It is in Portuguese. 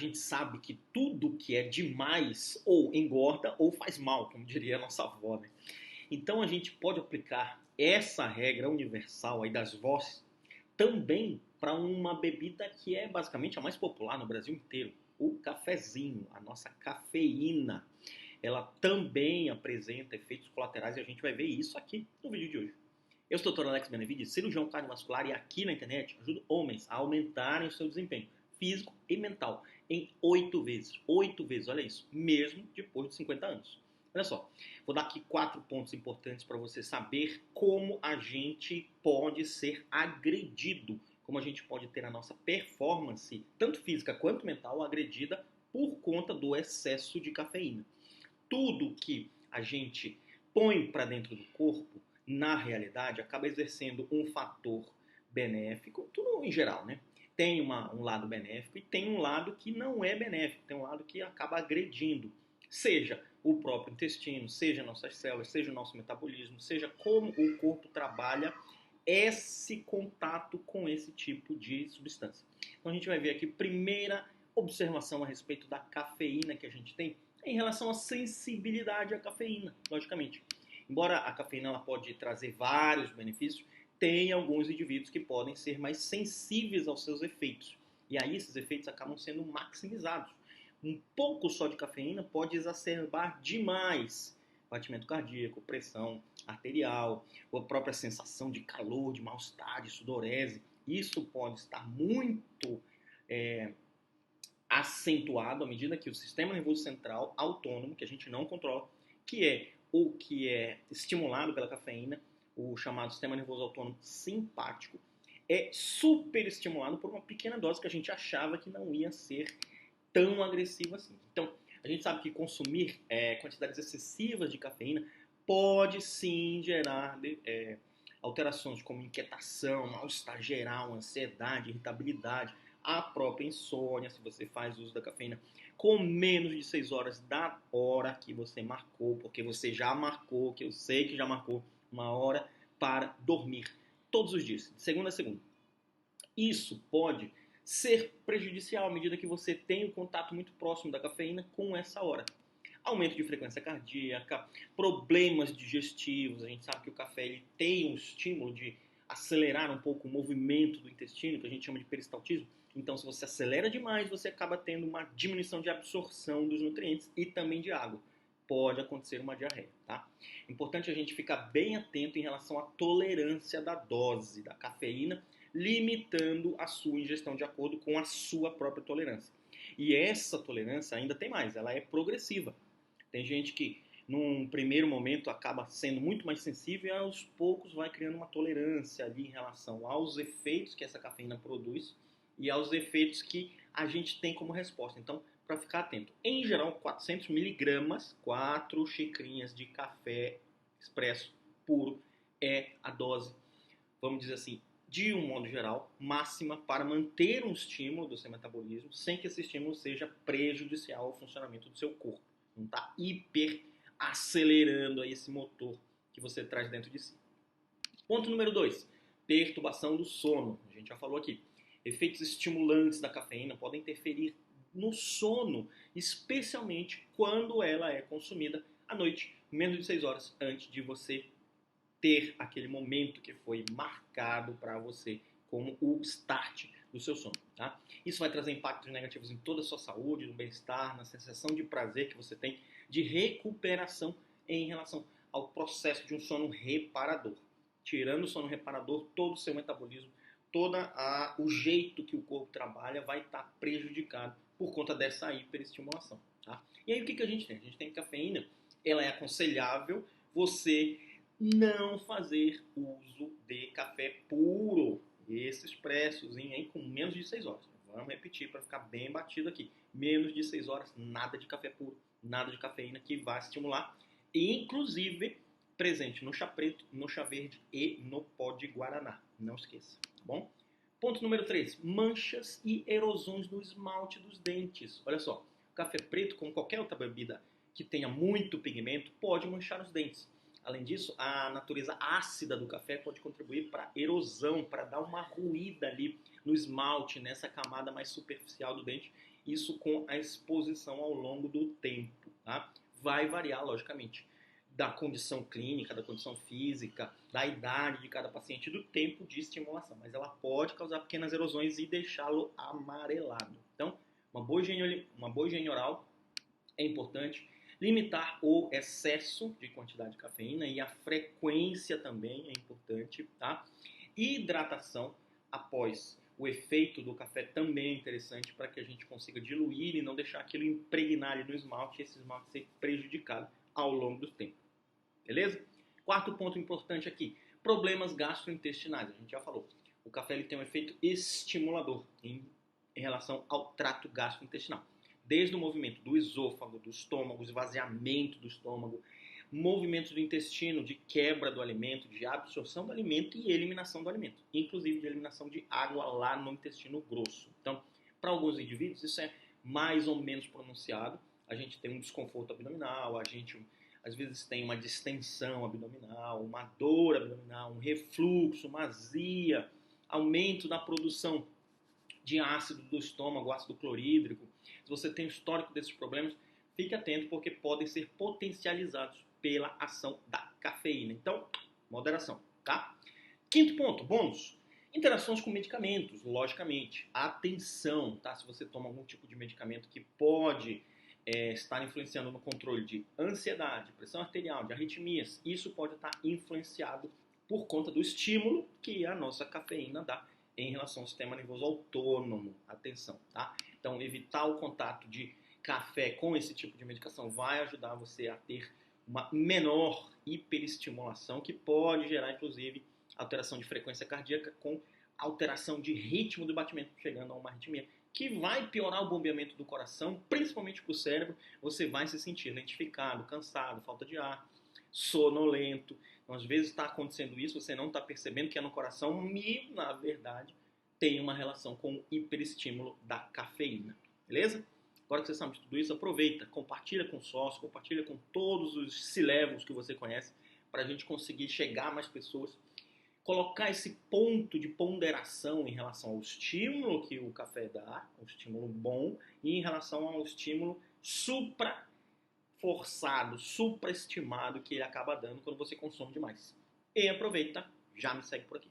gente sabe que tudo que é demais ou engorda ou faz mal, como diria a nossa avó, né? Então a gente pode aplicar essa regra universal aí das vós também para uma bebida que é basicamente a mais popular no Brasil inteiro, o cafezinho, a nossa cafeína. Ela também apresenta efeitos colaterais e a gente vai ver isso aqui no vídeo de hoje. Eu sou o Dr. Alex Benevides, cirurgião cardiovascular, e aqui na internet ajudo homens a aumentarem o seu desempenho físico e mental em 8 vezes. 8 vezes, olha isso, mesmo depois de 50 anos. Olha só, vou dar aqui 4 pontos importantes para você saber como a gente pode ser agredido, como a gente pode ter a nossa performance, tanto física quanto mental, agredida por conta do excesso de cafeína. Tudo que a gente põe para dentro do corpo, na realidade, acaba exercendo um fator benéfico, tudo em geral, né? Tem um lado benéfico e tem um lado que não é benéfico, tem um lado que acaba agredindo. Seja o próprio intestino, seja nossas células, seja o nosso metabolismo, seja como o corpo trabalha esse contato com esse tipo de substância. Então a gente vai ver aqui, primeira observação a respeito da cafeína que a gente tem, em relação à sensibilidade à cafeína, logicamente. Embora a cafeína ela pode trazer vários benefícios, tem alguns indivíduos que podem ser mais sensíveis aos seus efeitos. E aí esses efeitos acabam sendo maximizados. Um pouco só de cafeína pode exacerbar demais batimento cardíaco, pressão arterial, ou a própria sensação de calor, de mal-estar, de sudorese. Isso pode estar muito acentuado à medida que o sistema nervoso central autônomo, que a gente não controla, que é o que é estimulado pela cafeína, o chamado sistema nervoso autônomo simpático, é super estimulado por uma pequena dose que a gente achava que não ia ser tão agressiva assim. Então, a gente sabe que consumir quantidades excessivas de cafeína pode sim gerar alterações como inquietação, mal-estar geral, ansiedade, irritabilidade, a própria insônia, se você faz uso da cafeína com menos de 6 horas da hora que você marcou, porque você já marcou, que eu sei que já marcou, uma hora para dormir todos os dias, de segunda a segunda. Isso pode ser prejudicial à medida que você tem um contato muito próximo da cafeína com essa hora. Aumento de frequência cardíaca, problemas digestivos, a gente sabe que o café ele tem um estímulo de acelerar um pouco o movimento do intestino, que a gente chama de peristaltismo. Então, se você acelera demais, você acaba tendo uma diminuição de absorção dos nutrientes e também de água. Pode acontecer uma diarreia, tá? É importante a gente ficar bem atento em relação à tolerância da dose da cafeína, limitando a sua ingestão de acordo com a sua própria tolerância. E essa tolerância ainda tem mais, ela é progressiva. Tem gente que num primeiro momento acaba sendo muito mais sensível e aos poucos vai criando uma tolerância ali em relação aos efeitos que essa cafeína produz e aos efeitos que a gente tem como resposta. Então, para ficar atento, em geral, 400 miligramas, 4 xicrinhas de café expresso puro é a dose, vamos dizer assim, de um modo geral, máxima para manter um estímulo do seu metabolismo sem que esse estímulo seja prejudicial ao funcionamento do seu corpo. Não está hiper acelerando aí esse motor que você traz dentro de si. Ponto número 2, perturbação do sono. A gente já falou aqui. Efeitos estimulantes da cafeína podem interferir no sono, especialmente quando ela é consumida à noite, menos de 6 horas antes de você ter aquele momento que foi marcado para você como o start do seu sono, tá? Isso vai trazer impactos negativos em toda a sua saúde, no bem-estar, na sensação de prazer que você tem, de recuperação em relação ao processo de um sono reparador. Tirando o sono reparador, todo o seu metabolismo, o jeito que o corpo trabalha vai estar prejudicado por conta dessa hiperestimulação, tá? E aí o que a gente tem? A gente tem cafeína, ela é aconselhável você não fazer uso de café puro, esse expressozinho aí com menos de 6 horas. Vamos repetir para ficar bem batido aqui. Menos de 6 horas, nada de café puro, nada de cafeína que vai estimular, inclusive presente no chá preto, no chá verde e no pó de guaraná. Não esqueça, tá bom? Ponto número 3, manchas e erosões no esmalte dos dentes. Olha só, o café preto, como qualquer outra bebida que tenha muito pigmento, pode manchar os dentes. Além disso, a natureza ácida do café pode contribuir para a erosão, para dar uma ruída ali no esmalte, nessa camada mais superficial do dente, isso com a exposição ao longo do tempo, tá? Vai variar, logicamente, da condição clínica, da condição física, da idade de cada paciente, do tempo de estimulação, mas ela pode causar pequenas erosões e deixá-lo amarelado. Então, uma boa higiene oral é importante. Limitar o excesso de quantidade de cafeína e a frequência também é importante, tá? Hidratação após o efeito do café também é interessante para que a gente consiga diluir e não deixar aquilo impregnar ali no esmalte e esse esmalte ser prejudicado ao longo do tempo. Beleza? Quarto ponto importante aqui, problemas gastrointestinais. A gente já falou. O café ele tem um efeito estimulador em relação ao trato gastrointestinal. Desde o movimento do esôfago, do estômago, esvaziamento do estômago, movimentos do intestino, de quebra do alimento, de absorção do alimento e eliminação do alimento, inclusive de eliminação de água lá no intestino grosso. Então, para alguns indivíduos, isso é mais ou menos pronunciado. A gente tem um desconforto abdominal, a gente às vezes tem uma distensão abdominal, uma dor abdominal, um refluxo, uma azia, aumento da produção de ácido do estômago, ácido clorídrico. Se você tem histórico desses problemas, fique atento porque podem ser potencializados pela ação da cafeína. Então, moderação, tá? Quinto ponto, bônus. Interações com medicamentos, logicamente. Atenção, tá? Se você toma algum tipo de medicamento que pode estar influenciando no controle de ansiedade, pressão arterial, de arritmias, isso pode estar influenciado por conta do estímulo que a nossa cafeína dá em relação ao sistema nervoso autônomo. Atenção, tá? Então, evitar o contato de café com esse tipo de medicação vai ajudar você a ter uma menor hiperestimulação que pode gerar, inclusive, alteração de frequência cardíaca com alteração de ritmo do batimento, chegando a uma arritmia, que vai piorar o bombeamento do coração, principalmente para o cérebro. Você vai se sentir lentificado, cansado, falta de ar, sonolento. Então, às vezes está acontecendo isso, você não está percebendo que é no coração e, na verdade, tem uma relação com o hiperestímulo da cafeína. Beleza? Agora que você sabe de tudo isso, aproveita, compartilha com sócios, compartilha com todos os C-levels que você conhece, para a gente conseguir chegar a mais pessoas, colocar esse ponto de ponderação em relação ao estímulo que o café dá, um estímulo bom, e em relação ao estímulo supra-forçado, supraestimado que ele acaba dando quando você consome demais. E aproveita, já me segue por aqui.